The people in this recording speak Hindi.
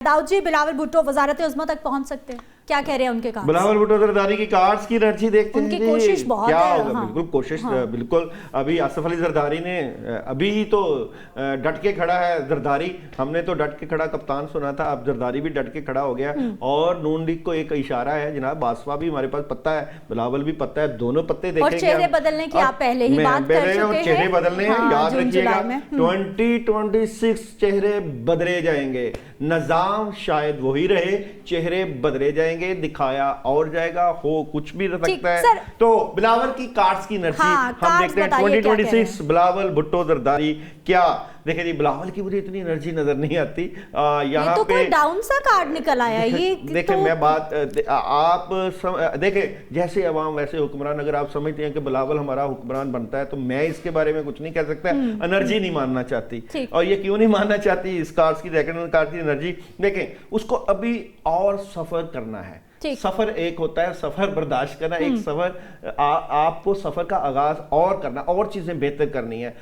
दाऊद जी, बिलावल भुट्टो वजारत उज़्मा तक पहुंच सकते हैं, क्या कह रहे हैं उनके काम? बिलावल भुट्टो जरदारी की कार्ड्स की एनर्जी देखते हैं उनकी जी, कोशिश बहुत क्या है, होगा। हाँ। बिल्कुल कोशिश, हाँ। बिल्कुल। अभी आसिफ अली जरदारी ने अभी ही तो डट के खड़ा है जरदारी, हमने तो डट के खड़ा कप्तान सुना था, अब जरदारी भी डट के खड़ा हो गया। और नून लीग को एक इशारा है जनाब, बासवा भी हमारे पास पत्ता है, बिलावल भी पत्ता है, दोनों पत्ते देखेंगे। और चेहरे बदलने की आप पहले ही बात कर चुके हैं। चेहरे बदलने हैं, हाँ, याद जून रखिएगा जुलाई में। 2026 चेहरे बदले जाएंगे, निजाम शायद वही रहे, चेहरे बदले जाएंगे, दिखाया और जाएगा, हो कुछ भी रह सकता है। तो बिलावल की कार्ड्स की एनर्जी हम देखते हैं 2026 बिलावल भुट्टो जरदारी। क्या देखिए जी, बिलावल की मुझे इतनी एनर्जी नजर नहीं आती यहाँ तो पे। कोई डाउन सा कार्ड निकल आया ये। देखिए तो मैं बात आप देखिए, जैसे अवाम वैसे हुक्मरान। अगर आप समझते हैं कि बिलावल हमारा हुक्मरान बनता है तो मैं इसके बारे में कुछ नहीं कह सकता। एनर्जी नहीं मानना चाहती, और ये क्यों नहीं मानना चाहती, इस कार्ड्स की सेकंड कार्ड की एनर्जी देखें, उसको अभी और सफर करना है। सफर एक होता है सफर बर्दाश्त करना, एक सफर आपको सफर का आगाज और करना, और चीजें बेहतर करनी है।